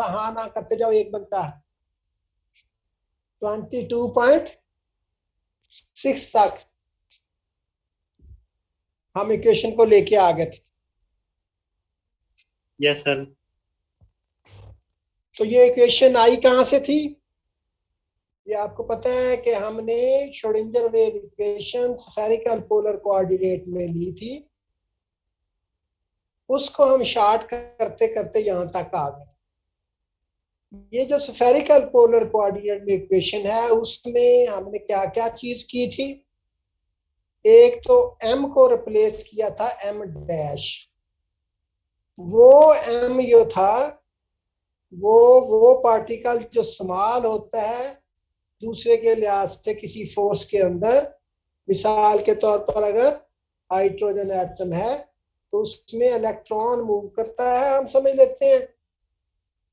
था, हाँ ना करते जाओ, एक बनता है 22.6 तक हम इक्वेशन को लेके आ गए थे। Yes sir. तो ये इक्वेशन आई कहां से थी? ये आपको पता है कि हमने Schrodinger wave equation spherical polar coordinate में ली थी, उसको हम शॉर्ट करते करते यहां तक आ गए। ये जो स्फेरिकल पोलर कोऑर्डिनेट में इक्वेशन है उसमें हमने क्या क्या चीज की थी? एक तो m को रिप्लेस किया था m डैश। वो m जो था वो पार्टिकल जो स्मॉल होता है दूसरे के लिहाज से किसी फोर्स के अंदर, मिसाल के तौर पर अगर हाइड्रोजन एटम है तो उसमें इलेक्ट्रॉन मूव करता है, हम समझ लेते हैं।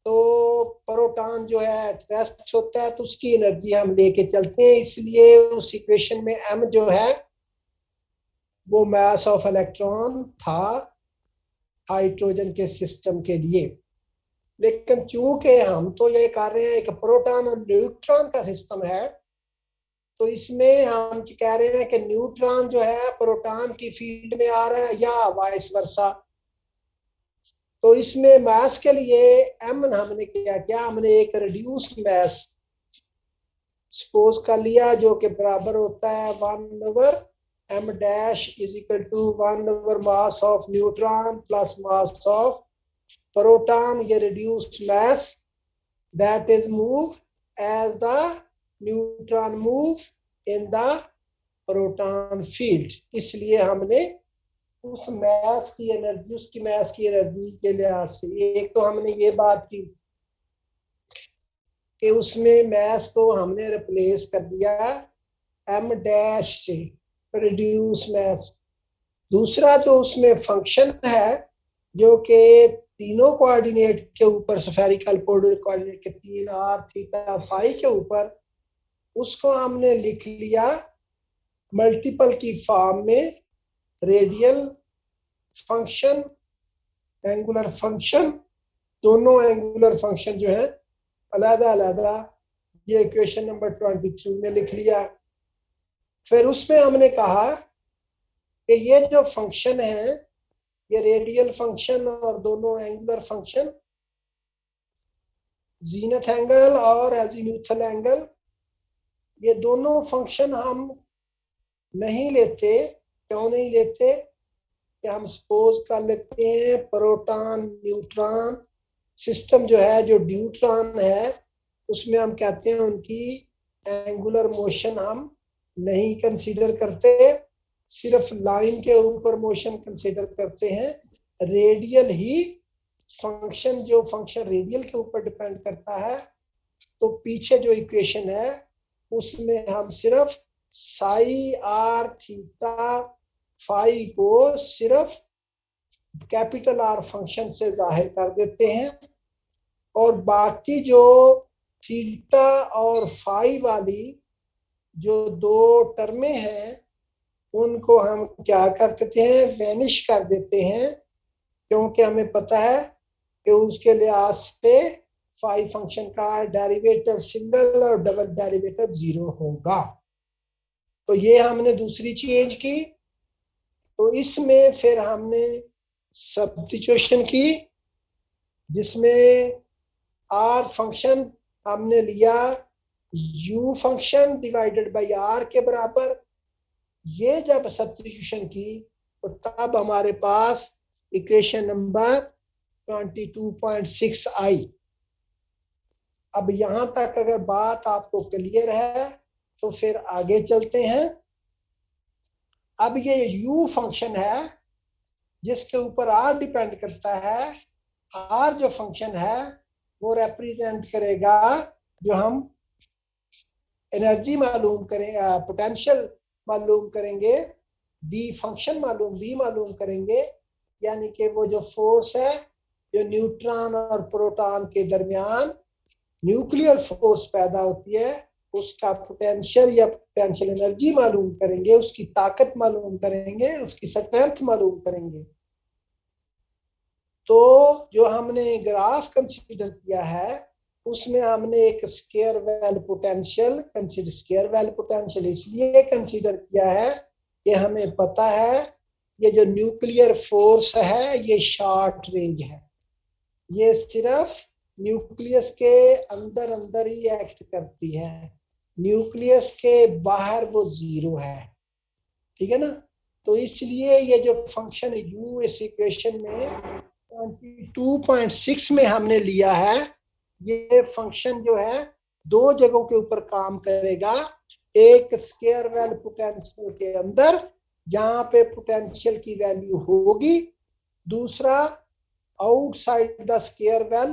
तो प्रोटॉन जो है एट रेस्ट होता है तो उसकी एनर्जी हम लेके चलते हैं, इसलिए उस इक्वेशन में m जो है वो मास ऑफ इलेक्ट्रॉन था हाइड्रोजन के सिस्टम के लिए। लेकिन चूंकि हम तो ये कर रहे हैं एक प्रोटॉन और न्यूट्रॉन का सिस्टम है, तो इसमें हम कह रहे हैं कि न्यूट्रॉन जो है प्रोटॉन की फील्ड में आ रहा है या वाइस वर्सा। तो इसमें मास के लिए m हमने क्या हमने एक रिड्यूस मास सपोज कर लिया जो कि बराबर होता है 1/m dash is equal to 1/, mass of neutron plus mass of proton, ये reduced mass that is move as the neutron move in the proton field. इसलिए हमने उस मास की एनर्जी, उसकी मास की एनर्जी के लिहाज से एक तो हमने ये बात की कि उसमें मास को हमने रिप्लेस कर दिया m डैश से, रिड्यूस मास। दूसरा जो उसमें फंक्शन है जो कि तीनों कोऑर्डिनेट के ऊपर, स्फेरिकल पोलर कोऑर्डिनेट के 3 r थीटा फाई के ऊपर, उसको हमने लिख लिया मल्टीपल की फॉर्म में, रेडियल फंक्शन, एंगुलर फंक्शन, दोनों एंगुलर फंक्शन जो है अलग अलग, ये इक्वेशन नंबर 23 में लिख लिया। फिर उसमें हमने कहा कि ये जो फंक्शन है, ये रेडियल फंक्शन और दोनों एंगुलर फंक्शन, जीनथ एंगल और एजीम्यूथल एंगल, ये दोनों फंक्शन हम नहीं लेते। क्यों नहीं लेते? कि हम सपोज कर लेते हैं प्रोटॉन न्यूट्रॉन सिस्टम जो है, जो न्यूट्रॉन है उसमें हम कहते हैं उनकी एंगुलर मोशन हम नहीं कंसीडर करते, सिर्फ लाइन के ऊपर मोशन कंसीडर करते हैं। रेडियल ही फंक्शन, जो फंक्शन रेडियल के ऊपर डिपेंड करता है, तो पीछे जो इक्वेशन है उसमें हम सिर्फ साई आर थीटा फाई को सिर्फ कैपिटल आर फंक्शन से जाहिर कर देते हैं, और बाकी जो थीटा और फाई वाली जो दो टर्में हैं उनको हम क्या कर देते हैं, वैनिश कर देते हैं, क्योंकि हमें पता है कि उसके लिहाज से फाई फंक्शन का डेरिवेटिव सिंगल और डबल डेरिवेटिव 0 होगा। तो ये हमने दूसरी चेंज की। तो इसमें फिर हमने सब्स्टिट्यूशन की, जिसमें आर फंक्शन हमने लिया u function divided by r के बराबर। ये जब सब्स्टिट्यूशन की तो तब हमारे पास इक्वेशन नंबर 22.6 आई। अब यहां तक अगर बात आपको क्लियर है तो फिर आगे चलते हैं। अब ये u फंक्शन है जिसके ऊपर r डिपेंड करता है, r जो फंक्शन है वो रिप्रेजेंट करेगा, जो हम एनर्जी मालूम करें, पोटेंशियल मालूम करेंगे, v मालूम करेंगे, यानी कि वो जो फोर्स है जो न्यूट्रॉन और प्रोटॉन के दरमियान न्यूक्लियर फोर्स पैदा होती है, उसका पोटेंशियल या पोटेंशियल एनर्जी मालूम करेंगे, उसकी ताकत मालूम करेंगे, उसकी स्ट्रेंथ मालूम करेंगे। तो जो हमने ग्राफ कंसीडर किया है उसमें हमने एक square well potential consider, square well potential इसलिए कंसीडर किया है कि हमें पता है ये जो न्यूक्लियर फोर्स है ये शॉर्ट रेंज है, ये सिर्फ न्यूक्लियस के अंदर अंदर ही एक्ट करती है, न्यूक्लियस के बाहर वो जीरो है, ठीक है ना। तो इसलिए ये जो फंक्शन u इस इक्वेशन में 22.6 में हमने लिया है, ये फंक्शन जो है दो जगहों के ऊपर काम करेगा, एक स्केयर वेल पोटेंशियल के अंदर जहां पे पोटेंशियल की वैल्यू होगी, दूसरा आउटसाइड द स्केयर वेल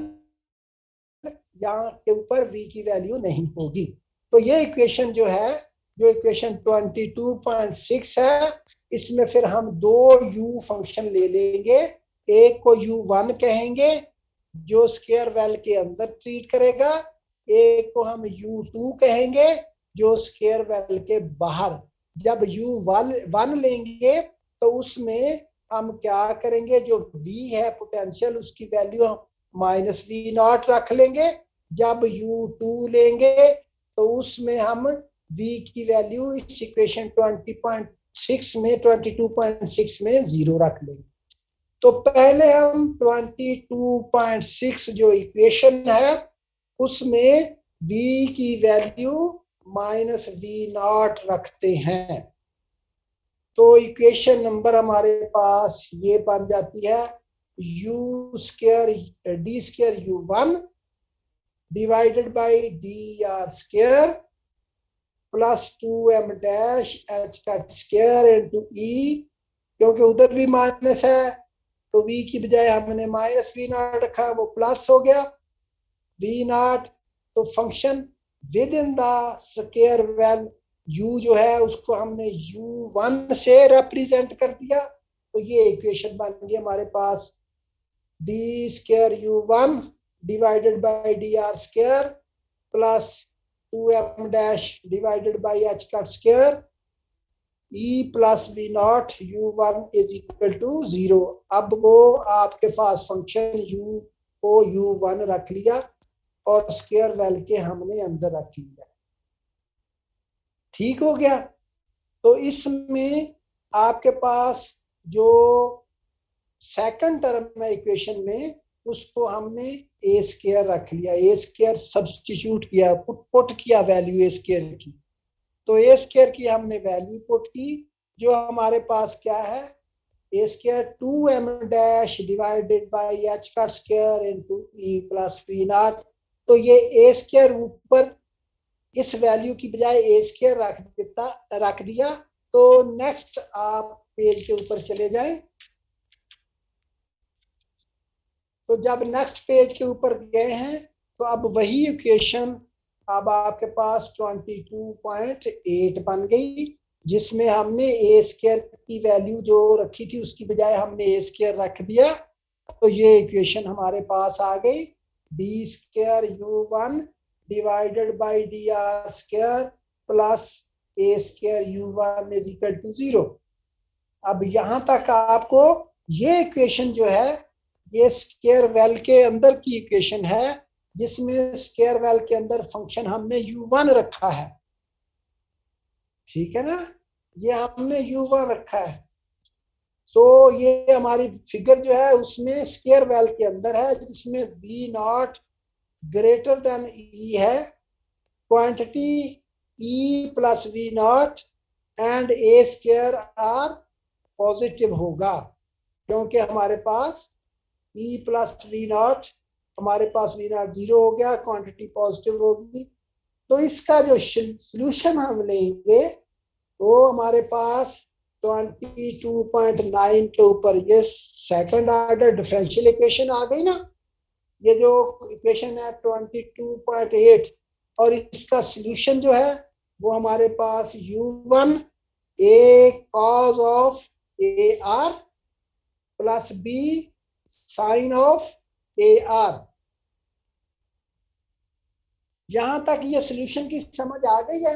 यहाँ के ऊपर v की वैल्यू नहीं होगी। तो ये इक्वेशन जो है, जो इक्वेशन 22.6 है, इसमें फिर हम दो u फंक्शन ले लेंगे, एक को u1 कहेंगे जो स्केयर वेल के अंदर ट्रीट करेगा, एक को हम u2 कहेंगे जो स्केयर वेल के बाहर। जब u1 लेंगे तो उसमें हम क्या करेंगे, जो v है पोटेंशियल उसकी वैल्यू -v0 रख लेंगे, जब u2 लेंगे तो उसमें हम v की वैल्यू इस इक्वेशन 20.6 में 22.6 में 0 रख लेंगे। तो पहले हम 22.6 जो इक्वेशन है उसमें v की वैल्यू -v0 रखते हैं। तो इक्वेशन नंबर हमारे पास ये बन जाती है u square d square u1 divided by dr square plus 2m dash h का स्क्वायर इनटू e, क्योंकि उधर भी माइनस है तो v की बजाय हमने -v0 रखा, वो प्लस हो गया v0। तो function with in the square well u जो है उसको हमने u1 से रिप्रेजेंट कर दिया, तो ये इक्वेशन बन गई हमारे पास d square u1 divided by dr square plus 2m dash divided by h का square e plus v0 u1 is equal to 0। अब वो आपके पास फंक्शन u को u1 रख लिया और स्क्वायर वेल के हमने अंदर रख लिया, ठीक हो गया। तो इसमें आपके पास जो सेकंड टर्म है इक्वेशन में उसको हमने ए स्क्वायर रख लिया, ए स्क्वायर सब्स्टिट्यूट किया, पुट किया वैल्यू ए स्क्वायर की, तो ए स्क्वायर की हमने वैल्यू पुट की, जो हमारे पास क्या है A square 2m dash divided by h का square into e plus v0। तो ये ए स्क्वायर ऊपर इस वैल्यू की बजाय ए स्क्वायर रख दिया। तो नेक्स्ट आप पेज के ऊपर चले जाएं, तो जब नेक्स्ट पेज के ऊपर गए हैं तो अब वही इक्वेशन अब आपके पास 22.8 बन गई, जिसमें हमने ए स्क्वायर की वैल्यू जो रखी थी उसकी बजाय हमने ए स्क्वायर रख दिया। तो ये इक्वेशन हमारे पास आ गई D square u1 divided by dr square plus A square u1 is equal to 0। अब यहां तक आपको ये इक्वेशन जो है ये स्क्वायर वेल के अंदर की इक्वेशन है, जिसमें स्क्वायर वेल के अंदर फंक्शन हमने u1 रखा है, ठीक है ना, ये हमने u1 रखा है। तो ये हमारी फिगर जो है उसमें स्क्वायर वेल के अंदर है, जिसमें v0 ग्रेटर देन e है, quantity e plus v0 and A square are positive होगा, क्योंकि हमारे पास e प्लस v0, हमारे पास v0 0 हो गया, क्वांटिटी पॉजिटिव होगी। तो इसका जो सॉल्यूशन हम लेंगे वो हमारे पास 22.9 के ऊपर ये सेकंड ऑर्डर डिफरेंशियल इक्वेशन आ गई ना, ये जो इक्वेशन है 22.8, और इसका सॉल्यूशन जो है वो हमारे पास u1 a cos of A R plus b sine of A R. यहां तक ये सॉल्यूशन की समझ आ गई है।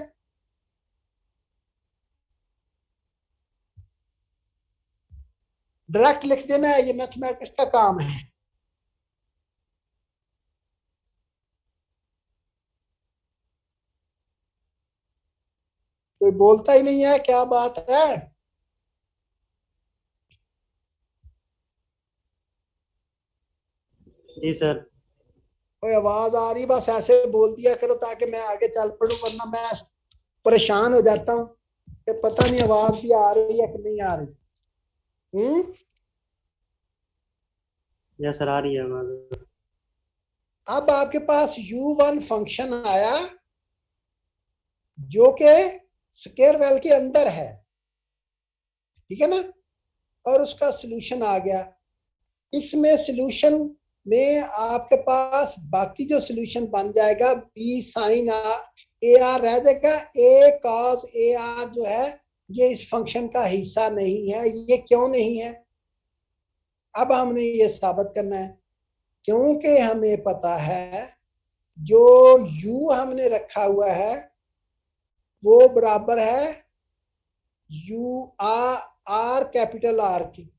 डायरेक्ट लिख देना है, ये मैथमेटिक्स का काम है। कोई बोलता ही नहीं है, क्या बात है। जी सर। कोई आवाज आ रही, बस ऐसे बोल दिया करो ताकि मैं आगे चल पड़ूं, वरना मैं परेशान हो जाता हूँ कि पता नहीं आवाज भी आ रही है कि नहीं आ रही। यस सर, आ रही है आवाज। अब आपके पास u1 फंक्शन आया जो कि स्क्वायर वेल के अंदर है, ठीक है ना, और उसका सॉल्यूशन आ गया। इसमें सॉल्यूशन में आपके पास बाकी जो सॉल्यूशन बन जाएगा बी साइन ए आर रह जाएगा, ए कॉस ए आर जो है ये इस फंक्शन का हिस्सा नहीं है। ये क्यों नहीं है, अब हमने ये साबित करना है। क्योंकि हमें पता है जो u हमने रखा हुआ है वो बराबर है यू आर कैपिटल आर की,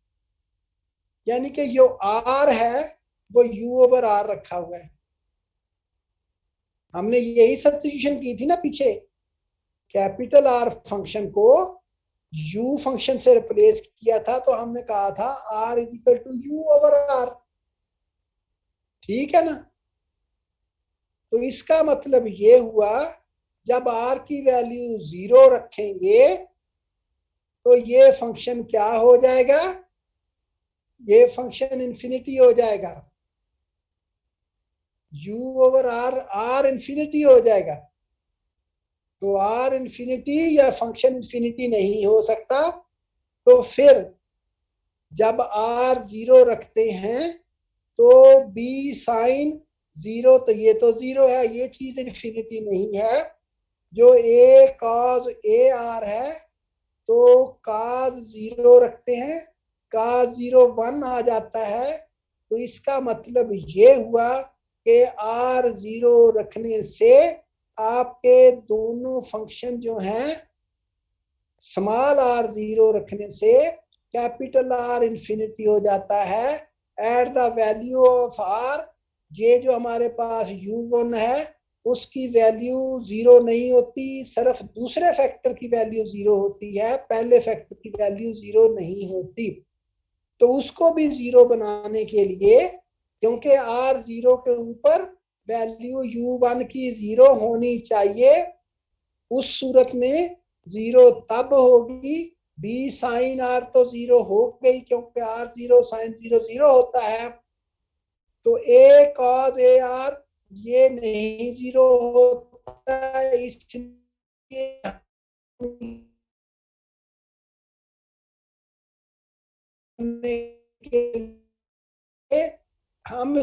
यानी कि जो आर है वो u ओवर आर रखा हुआ है। हमने यही सब्स्टिट्यूशन की थी ना पीछे, कैपिटल आर फंक्शन को u फंक्शन से रिप्लेस किया था, तो हमने कहा था r is equal to U over R, ठीक है ना। तो इसका मतलब ये हुआ जब r की वैल्यू 0 रखेंगे तो ये फंक्शन क्या हो जाएगा, ये फंक्शन इंफिनिटी हो जाएगा, u over R, R infinity हो जाएगा। तो आर इंफिनिटी या फंक्शन इंफिनिटी नहीं हो सकता। तो फिर जब आर 0 रखते हैं तो बी साइन 0, तो ये तो 0 है, ये चीज इंफिनिटी नहीं है। जो ए कॉस ए आर है तो काज 0 रखते हैं, काज 0 1 आ जाता है। तो इसका मतलब ये हुआ कि आर 0 रखने से आपके दोनों फंक्शन जो हैं, स्मॉल आर 0 रखने से कैपिटल आर इंफिनिटी हो जाता है। At the value of R, ये जो हमारे पास u1 है उसकी वैल्यू 0 नहीं होती, सिर्फ दूसरे फैक्टर की वैल्यू 0 होती है, पहले फैक्टर की वैल्यू 0 नहीं होती। तो उसको भी 0 बनाने के लिए, क्योंकि आर 0 के ऊपर वैल्यू u1 की 0 होनी चाहिए, उस सूरत में 0 तब होगी, बी साइन आर तो 0 हो गई क्योंकि आर 0 साइन 0 0 होता है। तो ए कॉस ए आर ये नहीं 0 होता, इसलिए हम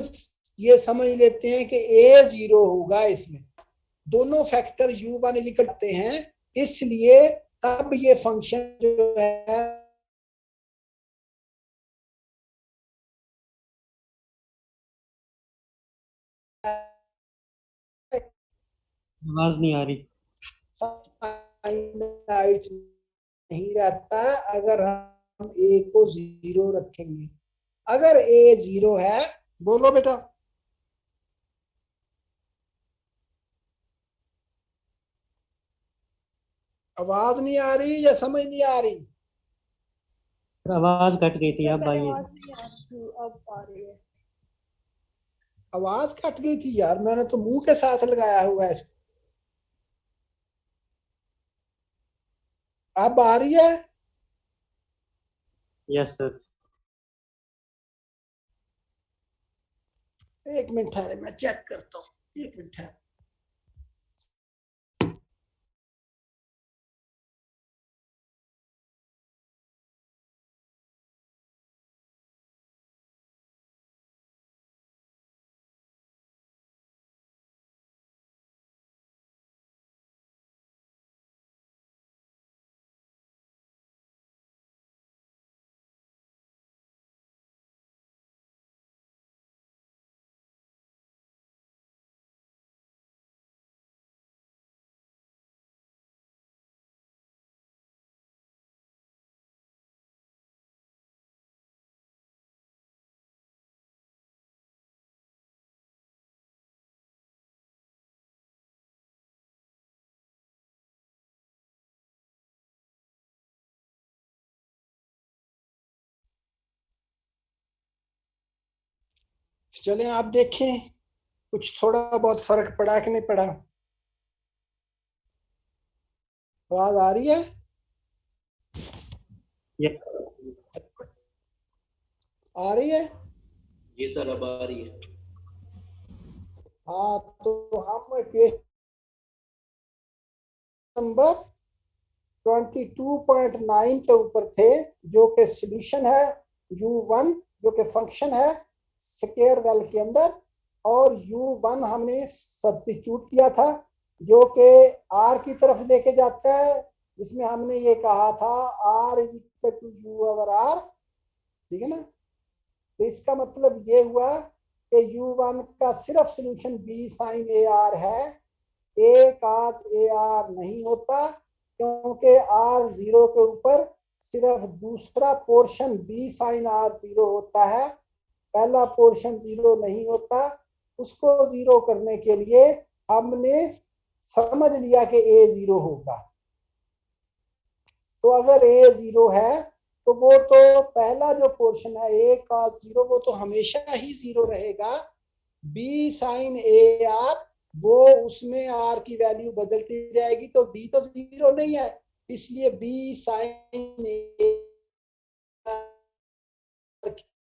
ये समझ लेते हैं कि ए 0 होगा इसमें, दोनों फैक्टर u1 इज इक्वल करते हैं, इसलिए तब ये फंक्शन जो है आवाज नहीं आ रही। फाइनाइट नहीं रहता अगर हम ए को 0 रखेंगे। अगर ए 0 है, बोलो बेटा, आवाज नहीं आ रही या समझ नहीं आ रही। आवाज कट गई थी, सर अब पहले आई है। आवाज नहीं आ रही थी, अब आ रही है। आवाज कट गई थी यार, मैंने तो मुंह के साथ लगाया हुआ है इसको। अब आ रही है। Yes sir. एक मिनट ठहरे, मैं चेक करता हूँ, एक मिनट ठहरे। चलें आप देखें कुछ थोड़ा बहुत फर्क पड़ा कि नहीं पड़ा। आवाज आ रही है? ये आ रही है? जी सर, अब आ रही है। हाँ, तो हम केस नंबर 22.9 के ऊपर थे, जो कि सोल्यूशन है u1, जो कि फंक्शन है स्क्वायर वेल के अंदर, और u1 हमने सब्स्टिट्यूट किया था जो कि r की तरफ लेके जाता है, जिसमें हमने ये कहा था r is equal to U over R. ठीक है ना? तो इसका मतलब ये हुआ कि u1 का सिर्फ solution b sine A R है, ए काज ए आर नहीं होता, क्योंकि आर जीरो के ऊपर सिर्फ दूसरा portion B sine R zero होता है, पहला पोर्शन जीरो नहीं होता। उसको जीरो करने के लिए हमने समझ लिया कि ए जीरो होगा। तो अगर ए जीरो है तो वो तो पहला जो पोर्शन है ए काज जीरो, वो तो हमेशा ही जीरो रहेगा। बी साइन ए आर, वो उसमें आर की वैल्यू बदलती जाएगी, तो बी तो जीरो नहीं है, इसलिए बी साइन ए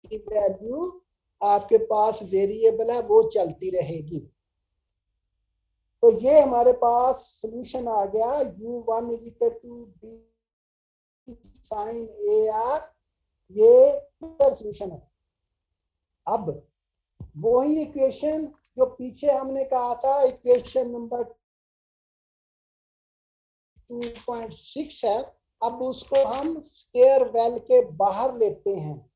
की वैल्यू आपके पास वेरिएबल है, वो चलती रहेगी। तो ये हमारे पास सोल्यूशन आ गया u1 is equal to B sine A R, ये सोल्यूशन है। अब वही इक्वेशन जो पीछे हमने कहा था, इक्वेशन नंबर 2.6 है, अब उसको हम स्क्वायर वेल के बाहर लेते हैं।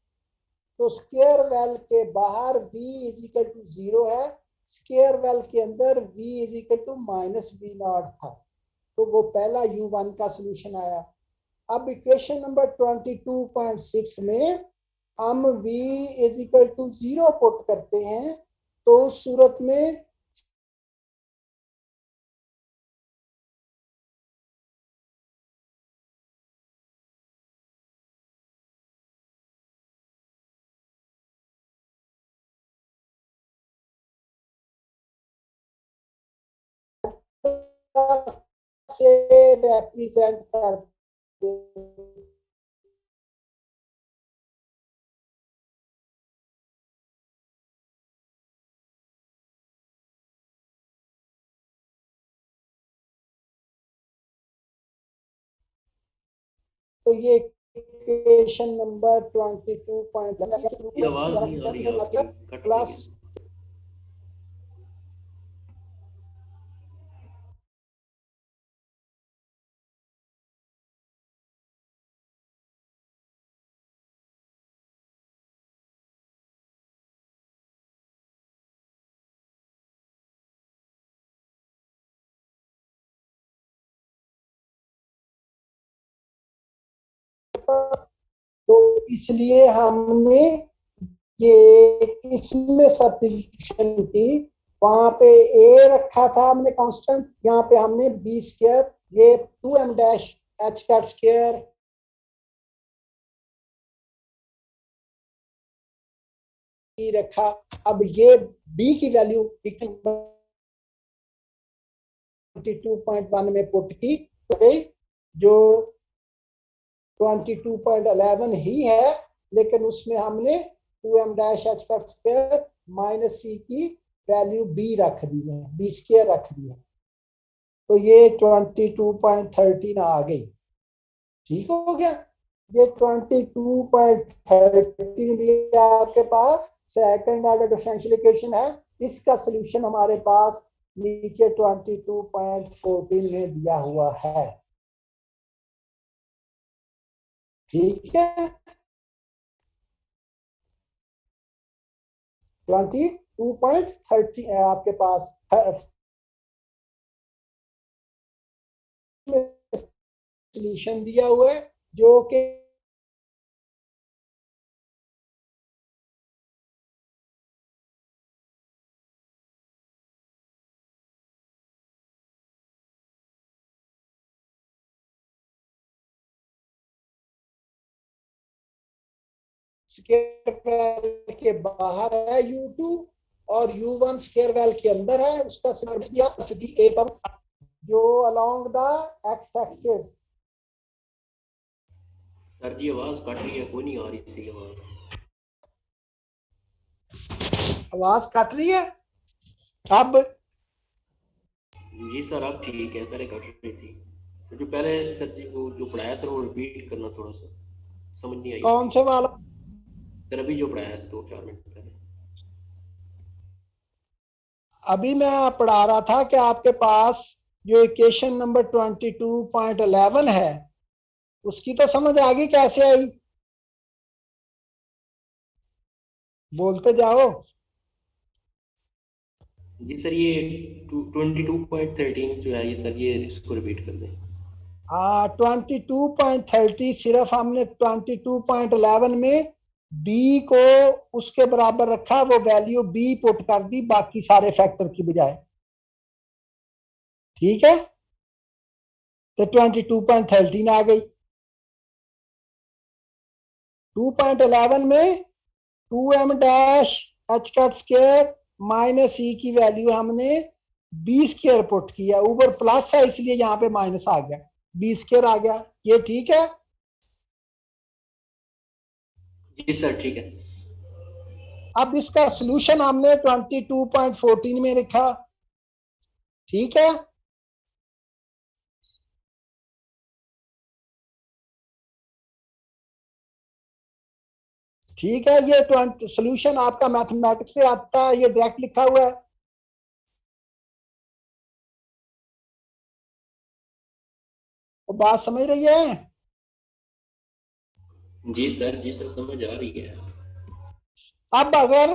तो स्क्वायर वेल के बाहर v इज इक्वल टू 0 है, स्क्वायर वेल के अंदर v is equal to minus B nought था, तो वो पहला u1 का सोल्यूशन आया। अब इक्वेशन नंबर 22.6 में हम v is equal to 0 put करते हैं, तो उस सूरत में से रिप्रेजेंट करते तो ये इक्वेशन नंबर 22.11 ये आवाज नहीं आ रही है आपकी, कट रही प्लस है। तो इसलिए हमने ये इसमें सब्स्टिट्यूशन की, वहां पे ए रखा था हमने कांस्टेंट, यहाँ पे हमने बी स्क्वायर, ये 2m dash H cut square रखा। अब ये बी की वैल्यू 22.1 में पुट की, तो जो 22.11 ही है, लेकिन उसमें हमने 2m dash H cut square minus C की वैल्यू बी रख दी है, बी स्क्वायर रख दी है, तो ये 22.13 आ गई। ठीक हो गया? ये 22.13 भी आपके पास सेकंड ऑर्डर डिफरेंशियल इक्वेशन है। इसका सोल्यूशन हमारे पास नीचे 22.14 में दिया हुआ है। ठीक है? 22.30 आपके पास सोल्यूशन दिया हुआ है, जो कि स्केयर वेल के बाहर है U2 और U1 स्केयर वेल के अंदर है, उसका A जो along the X axis. Sir ji आवाज कट रही है, कोई नहीं आ रही सी आवाज। आवाज कट रही है अब? जी सर अब ठीक है, पहले कट रही थी। सर जो पहले सर जी वो जो पढ़ाया सर वो रिपीट करना, थोड़ा सा समझ नहीं आई। कौन से वाला? सर अभी जो पढ़ाया 2-4 मिनट पहले। अभी मैं पढ़ा रहा था कि आपके पास जो इक्वेशन नंबर 22.11 है उसकी तो समझ आ गई, कैसे आई? बोलते जाओ। जी सर ये 22.13 जो है ये सर ये इसको रिपीट कर दें। हाँ 22.30 सिर्फ हमने 22.11 में बी को उसके बराबर रखा, वो वैल्यू बी पुट कर दी बाकी सारे फैक्टर की बजाय। ठीक है, तो 22.13 आ गई। 2.11 में 2m dash H cut square minus E की वैल्यू हमने बी स्क्वायर पुट किया, ऊपर प्लस है इसलिए यहाँ पे माइनस आ गया, बी स्क्वायर आ गया। ये ठीक है? जी सर ठीक है। अब इसका सॉल्यूशन हमने 22.14 में लिखा। ठीक है, ठीक है। ये सॉल्यूशन आपका मैथमेटिक्स से आता है, ये डायरेक्ट लिखा हुआ है। तो बात समझ रही है? जी सर समझ आ रही है। अब अगर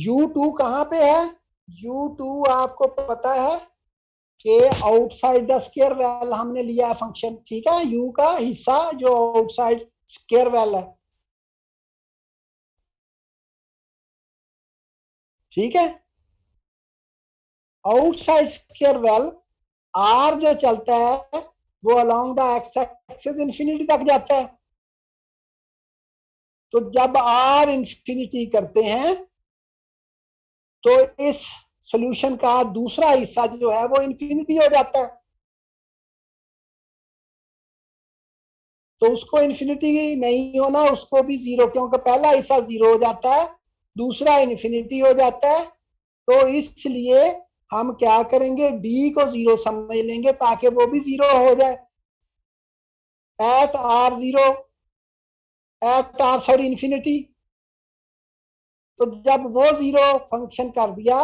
U2 कहां पे है? U2 आपको पता है कि आउटसाइड द स्क्वायर वेल हमने लिया है फंक्शन। ठीक है, U का हिस्सा जो आउटसाइड स्क्वायर वेल है। ठीक है, आउटसाइड स्क्वायर वेल R जो चलता है वो along the X axis infinity तक जाता है। तो जब R इंफिनिटी करते हैं तो इस सॉल्यूशन का दूसरा हिस्सा जो है वो इंफिनिटी हो जाता है। तो उसको इंफिनिटी नहीं होना, उसको भी जीरो, क्योंकि पहला हिस्सा जीरो हो जाता है, दूसरा इंफिनिटी हो जाता है। तो इसलिए हम क्या करेंगे, डी को जीरो समझ लेंगे ताकि वो भी जीरो हो जाए। At R zero, at R sorry infinity. तो जब वो जीरो फंक्शन कर दिया,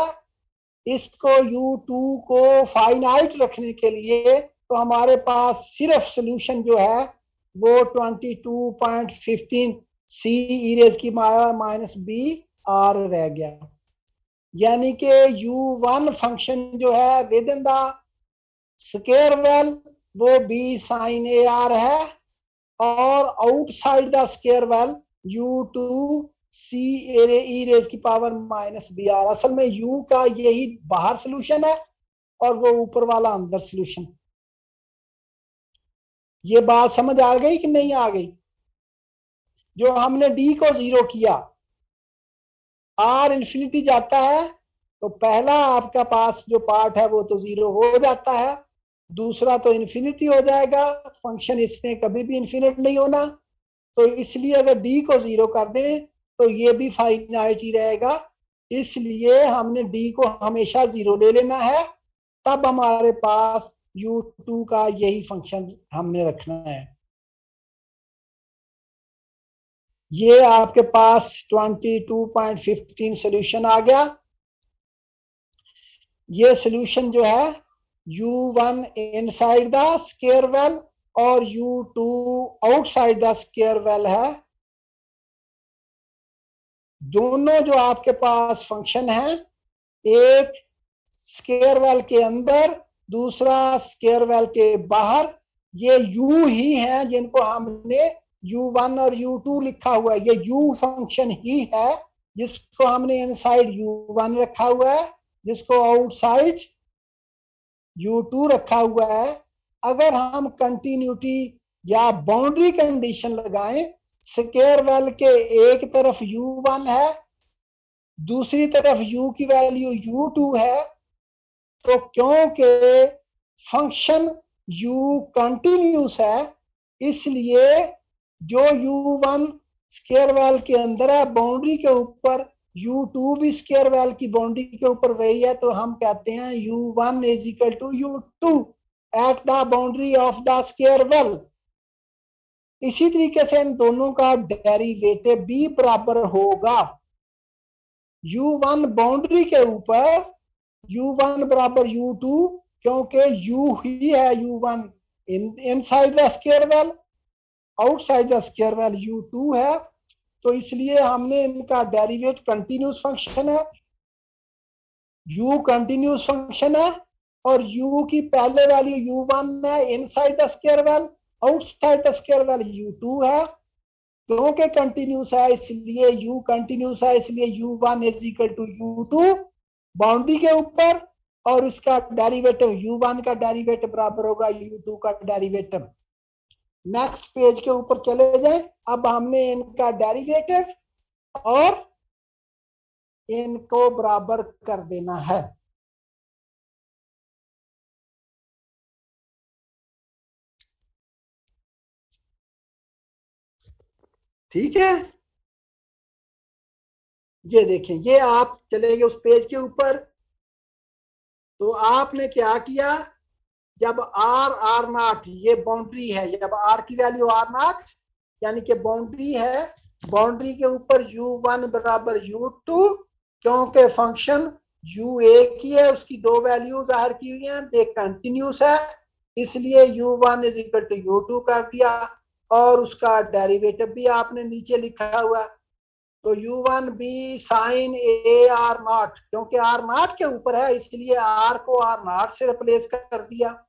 इसको U2 को फाइनाइट रखने के लिए तो हमारे पास सिर्फ सॉल्यूशन जो है वो 22.15 सी ई रेज की माइनस बी आर रह गया। यानी कि U1 फंक्शन जो है within the square well वो बी साइन ए आर है, और outside the square well U2 C E raise की पावर माइनस बी आर। असल में U का यही बाहर सोल्यूशन है और वो ऊपर वाला अंदर सोल्यूशन। ये बात समझ आ गई कि नहीं आ गई? जो हमने डी को जीरो किया, आर इंफिनिटी जाता है तो पहला आपका पास जो पार्ट है वो तो जीरो हो जाता है, दूसरा तो इंफिनिटी हो जाएगा। फंक्शन इसने कभी भी इंफिनिट नहीं होना, तो इसलिए अगर डी को जीरो कर दें तो ये भी फाइनाइट ही रहेगा। इसलिए हमने डी को हमेशा जीरो ले लेना है, तब हमारे पास U2 का यही फंक्शन हमने रखना है। ये आपके पास 22.15 सॉल्यूशन आ गया। ये सॉल्यूशन जो है U1 inside the square well और U2 outside the square well है। दोनों जो आपके पास फंक्शन है, एक स्क्वायर वेल के अंदर, दूसरा स्क्वायर वेल के बाहर, ये U ही है जिनको हमने U1 और U2 लिखा हुआ है। ये U फंक्शन ही है जिसको हमने इनसाइड U1 रखा हुआ है, जिसको आउटसाइड U2 रखा हुआ है। अगर हम कंटिन्यूटी या बाउंड्री कंडीशन लगाएं स्क्वायर वेल के एक तरफ u1 है, दूसरी तरफ u की वैल्यू u2 है, तो क्योंकि फंक्शन u कंटिन्यूस है, इसलिए जो u1 स्क्वायर वेल के अंदर है बाउंड्री के ऊपर, u2 भी स्क्वायर वेल की बाउंड्री के ऊपर वही है, तो हम कहते हैं u1 is equal to u2 at the boundary of the square well. इसी तरीके से इन दोनों का डेरिवेटिव भी बराबर होगा u1 बाउंड्री के ऊपर u1 बराबर u2, क्योंकि u ही है u1 inside the square well, outside the square well u2 है, तो इसलिए हमने इनका डेरिवेट कंटिन्यूस फंक्शन है, u कंटिन्यूस फंक्शन है और u की पहले वैल्यू u1 है inside the square well, outside the square well u2 है, क्योंकि कंटिन्यूस है इसलिए u कंटिन्यूस है इसलिए u1 is equal to u2 boundary के ऊपर, और इसका डेरिवेटिव u1 का डेरिवेटिव बराबर होगा u2 का डेरिवेटिव। नेक्स्ट पेज के ऊपर चले जाएं। अब हमने इनका डेरिवेटिव और इनको बराबर कर देना है। ठीक है, ये देखें, ये आप चले गए उस पेज के ऊपर, तो आपने क्या किया, जब r r0 ये बाउंड्री है, जब r की वैल्यू r0 यानी कि बाउंड्री है, बाउंड्री के ऊपर u1 बराबर u2, क्योंकि फंक्शन u एक ही है, उसकी दो वैल्यू जाहिर की हुई हैं, दे कंटिन्यूस है, इसलिए u1 is equal to u2 कर दिया, और उसका डेरिवेटिव भी आपने नीचे लिखा हुआ, तो u1 भी साइन ए आर नॉट, क्योंकि आर नॉट के ऊपर है इसलिए r को आर नॉट से रिप्लेस कर दिया,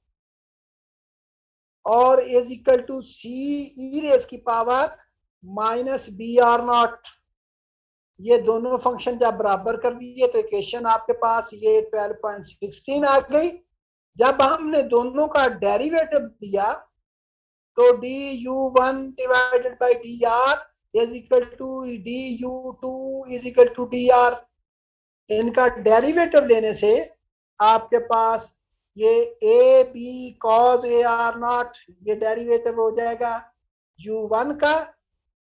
और is equal to C E raise की power minus B R not, ये दोनों फंक्शन जब बराबर कर दिए तो इक्वेशन आपके पास ये 12.16 आ गई। जब हमने दोनों का डेरिवेटिव दिया तो D U one divided by D R is equal to D U two is equal to D R, इनका डेरिवेटिव लेने से आपके पास ये A B cos A R not, ये डेरिवेटिव हो जाएगा u1 का,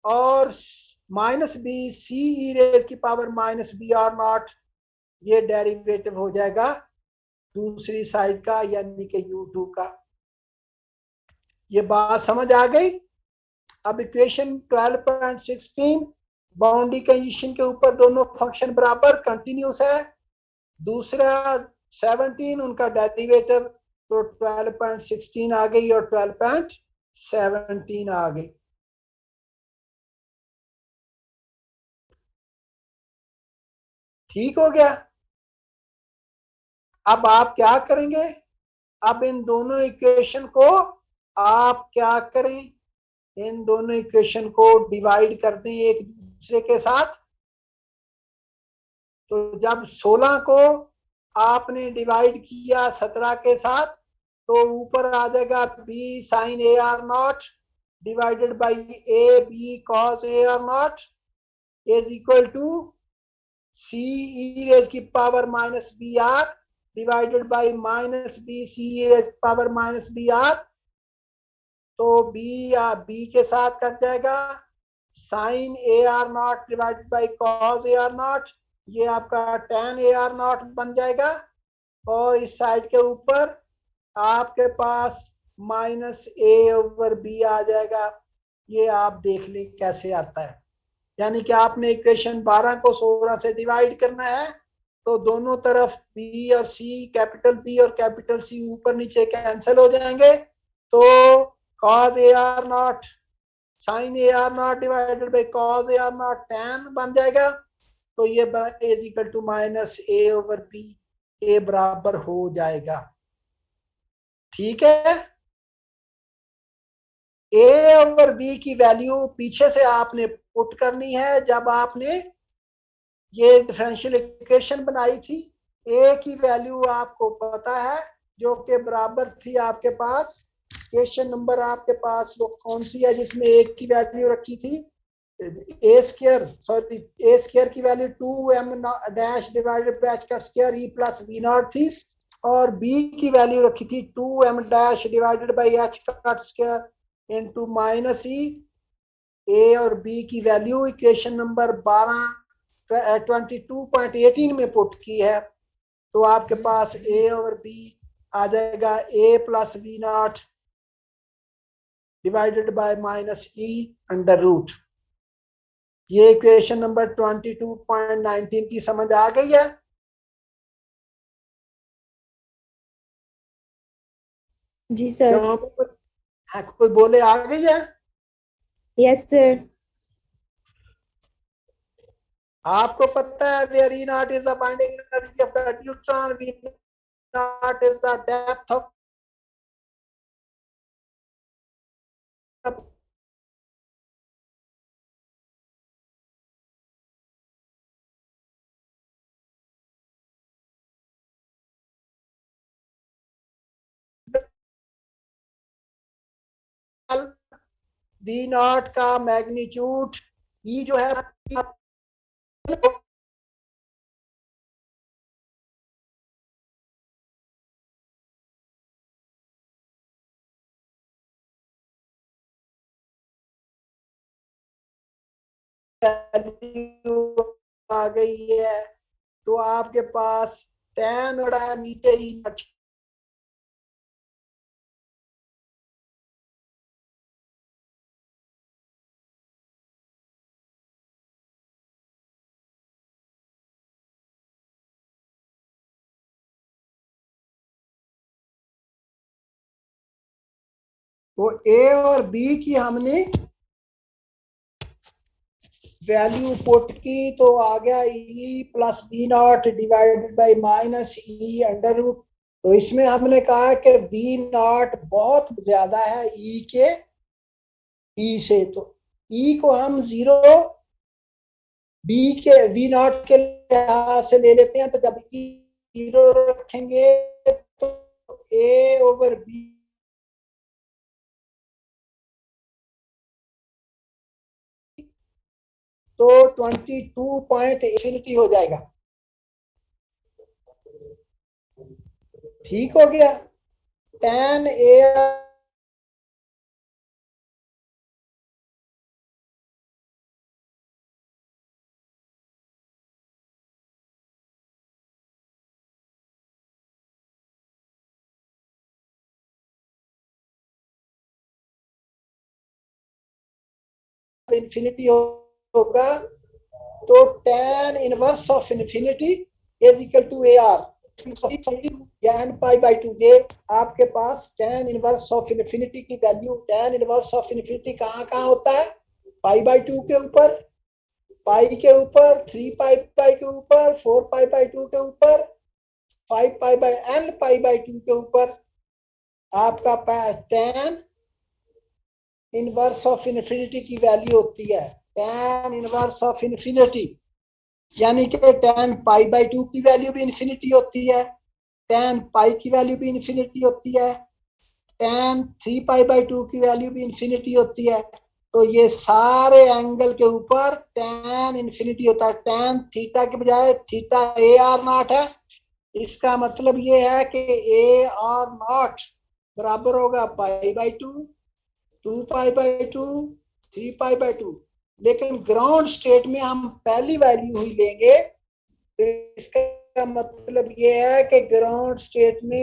और minus B C E raise की power minus B R not, ये डेरिवेटिव हो जाएगा दूसरी साइड का यानी कि u2 का। ये बात समझ आ गई। अब इक्वेशन 12.16 बाउंड्री कंडीशन के ऊपर दोनों फंक्शन बराबर कंटिन्यूस है, दूसरा 17 उनका डेरिवेटिव, तो 12.16 आ गई और 12.17 आ गई। ठीक हो गया। अब आप क्या करेंगे, अब इन दोनों इक्वेशन को आप क्या करें, इन दोनों इक्वेशन को डिवाइड कर दें एक दूसरे के साथ, तो जब 16 को आपने डिवाइड किया 17 के साथ तो ऊपर आ जाएगा B sine A R not divided by A B cos A R not is equal to C E raise की power minus B R divided by minus B C E raise की power minus B R, तो B या B के साथ कट जाएगा, sine A R not divided by cos A R not, ये आपका टेन ए आर नॉट बन जाएगा, और इस साइड के ऊपर आपके पास माइनस ए ओवर बी आ जाएगा। ये आप देख लें कैसे आता है, यानी कि आपने इक्वेशन 12 को 16 से डिवाइड करना है, तो दोनों तरफ बी और सी, कैपिटल बी और कैपिटल सी ऊपर नीचे कैंसिल हो जाएंगे, तो cos A R not sine A R not divided by cos A R not tan बन जाएगा, तो ये is equal to minus A over B, A बराबर हो जाएगा। ठीक है, ए ओवर बी की वैल्यू पीछे से आपने पुट करनी है जब आपने ये डिफरेंशियल इक्वेशन बनाई थी। ए की वैल्यू आपको पता है जो कि बराबर थी आपके पास क्वेश्चन नंबर आपके पास वो कौन सी है जिसमें ए की वैल्यू रखी थी, ए स्क्वायर की value 2m dash divided by h cut square e plus v not थी, और बी की वैल्यू रखी थी 2m dash divided by h cut square into minus E. A और बी की वैल्यू इक्वेशन नंबर 22.18 में put की है, तो आपके पास ए और बी आ जाएगा A plus V not divided by minus E under root. ये इक्वेशन नंबर 22.19 की समझ आ गई है? जी सर। क्यों? हाँ, कोई बोले आ गई है? Yes sir. आपको पता है where E not is the binding energy of the neutron, V not is the depth of V not का मैग्नीट्यूड ई जो है आ गई है, तो आपके पास tan और नीचे ही तो ए और बी की हमने वैल्यू पुट की, तो आ गया E plus B nought divided by minus E under root. तो इसमें हमने कहा कि वी नॉट बहुत ज्यादा है ई के ई से, तो ई को हम जीरो बी के वी नॉट के लिहाज से ले लेते हैं, तो जब ई जीरो रखेंगे तो ए ओवर बी तो 22 हो जाएगा। ठीक हो गया। tan ए इंफिनिटी होगा, तो tan inverse of infinity is equal to A R या n पाई बाई 2। ये आपके पास tan इनवर्स ऑफ इंफिनिटी की value, tan inverse of infinity कहाँ कहाँ होता है? पाई बाई 2 के ऊपर, पाई के ऊपर, 3 पाई बाई के ऊपर, 4 पाई बाई 2 के ऊपर, 5 pi by n pi by 2 के ऊपर आपका tan इनवर्स ऑफ इंफिनिटी की वैल्यू होती है। tan इनवर्स ऑफ इंफिनिटी यानी कि tan पाई बाई 2 की वैल्यू भी इंफिनिटी होती है, tan पाई की वैल्यू भी इंफिनिटी होती है, tan 3 पाई बाई 2 की वैल्यू भी इंफिनिटी होती है। तो ये सारे एंगल के ऊपर tan इंफिनिटी होता है। tan थीटा के बजाय थीटा ए आर नॉट है, इसका मतलब ये है कि ए आर नॉट बराबर होगा पाई by 2, 2 pi by 2, 3 pi by 2। लेकिन ग्राउंड स्टेट में हम पहली वैल्यू ही लेंगे, तो इसका मतलब ये है कि ग्राउंड स्टेट में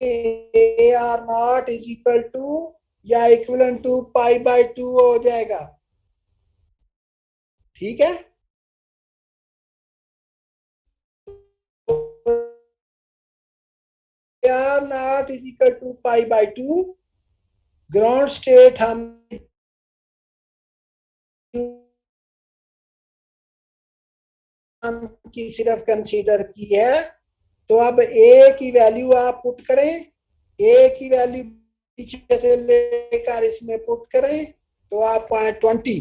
A R not is equal to या इक्वल टू पाई बाई 2 हो जाएगा। ठीक है, A R not is equal to pi by 2। Ground state हम की सिर्फ कंसीडर की है, तो अब ए की वैल्यू आप पुट करें, ए की वैल्यू पीछे से लेकर इसमें पुट करें, तो आप 20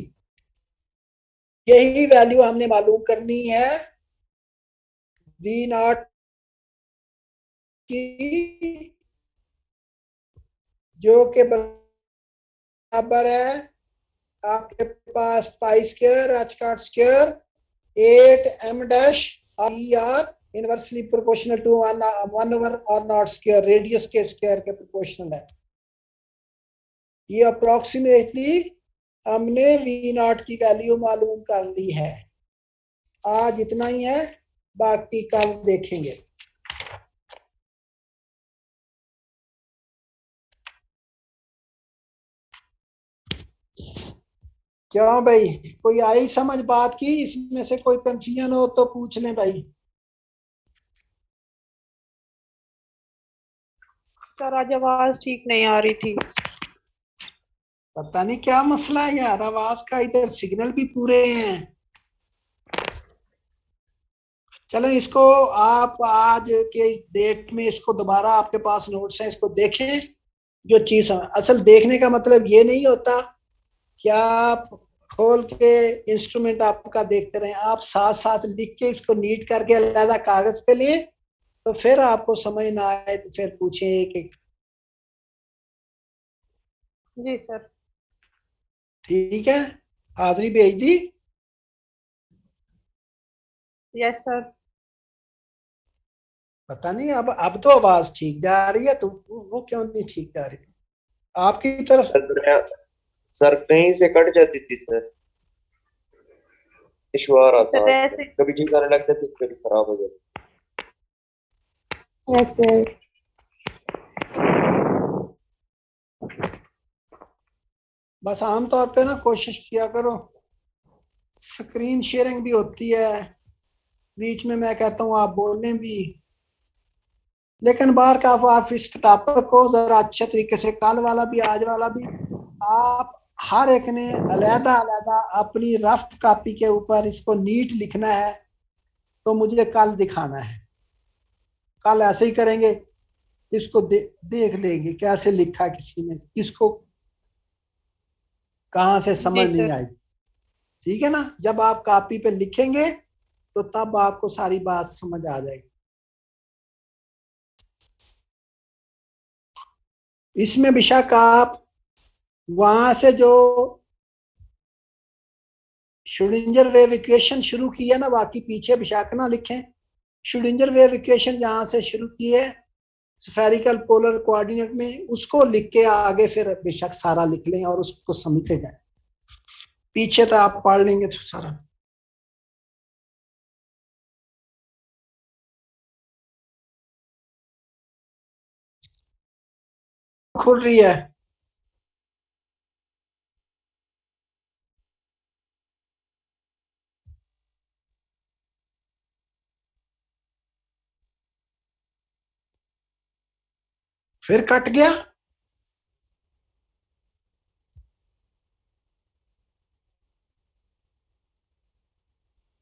यही वैल्यू हमने मालूम करनी है वी नॉट की जो के बराबर है आपके पास pi square H cut square 8m dash R inversely proportional to 1/r not square radius के स्क्वायर के प्रोपोर्शनल है। ये अप्रोक्सीमेटली हमने V0 की वैल्यू मालूम कर ली है। आज इतना ही है, बाकी कल देखेंगे। क्यों भाई, कोई आई समझ बात की? इसमें से कोई कंफ्यूजन हो तो पूछ लें भाई। सर आज आवाज ठीक नहीं आ रही थी। पता नहीं क्या मसला है यार, आवाज का इधर सिग्नल भी पूरे हैं। चलो इसको आप आज के डेट में इसको दोबारा, आपके पास नोट्स हैं, इसको देखें। जो चीज असल देखने का मतलब ये नहीं होता कि आप खोल के इंस्ट्रूमेंट आपका देखते रहें, आप साथ साथ लिख के इसको नीट करके अलग कागज पे लिए, तो फिर आपको समझ ना आए तो फिर पूछें कि जी सर। ठीक है। हाजिरी भेज दी? Yes sir. पता नहीं, अब तो आवाज ठीक जा रही है, तो वो क्यों नहीं ठीक जा रही आपकी तरफ? सर कहीं से कट जाती थी सर, इशू आ रहा था। ऐसे कभी ठीक आने लगता था, कभी खराब हो जाता। Yes sir. बस आमतौर पे ना कोशिश किया करो, स्क्रीन शेयरिंग भी होती है, बीच में मैं कहता हूँ आप बोलने भी, लेकिन बाहर का आप इस टॉपिक को जरा अच्छे तरीके से, कल वाला भी आज वाला भी, आप हर एक ने अलहदा अलहदा अपनी रफ कॉपी के ऊपर इसको नीट लिखना है, तो मुझे कल दिखाना है। कल ऐसे ही करेंगे, इसको देख लेंगे कैसे लिखा किसी ने, किसको कहाँ से समझ नहीं आई। ठीक है ना? जब आप कॉपी पे लिखेंगे तो तब आपको सारी बात समझ आ जाएगी। इसमें बेशक आप वहां से जो श्रोडिंगर वेव इक्वेशन शुरू की है ना, बाकी पीछे बेशक ना लिखें। श्रोडिंगर वेव इक्वेशन जहां से शुरू की है स्फेरिकल पोलर कोऑर्डिनेट में, उसको लिख के आगे फिर बेशक सारा लिख लें और उसको समझते जाए। पीछे तो आप पढ़ लेंगे तो सारा। खुल रही है? फिर कट गया?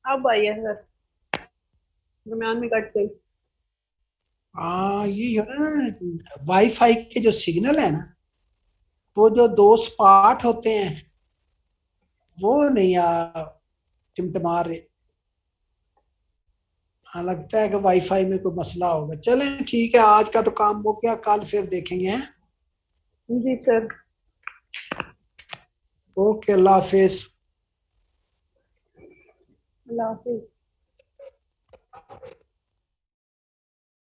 अब आई है सर, दरम्यान में कट गई। हाँ, ये है ना वाईफाई के जो सिग्नल है ना, वो जो दो स्पॉट होते हैं वो नहीं टिमटिमा रहे। हाँ, लगता है कि वाईफाई में कोई मसला होगा। चलें ठीक है, आज का तो काम हो गया, कल फिर देखेंगे हैं। जी सर। ओके, अल्लाह हाफिज। अल्लाह हाफिज।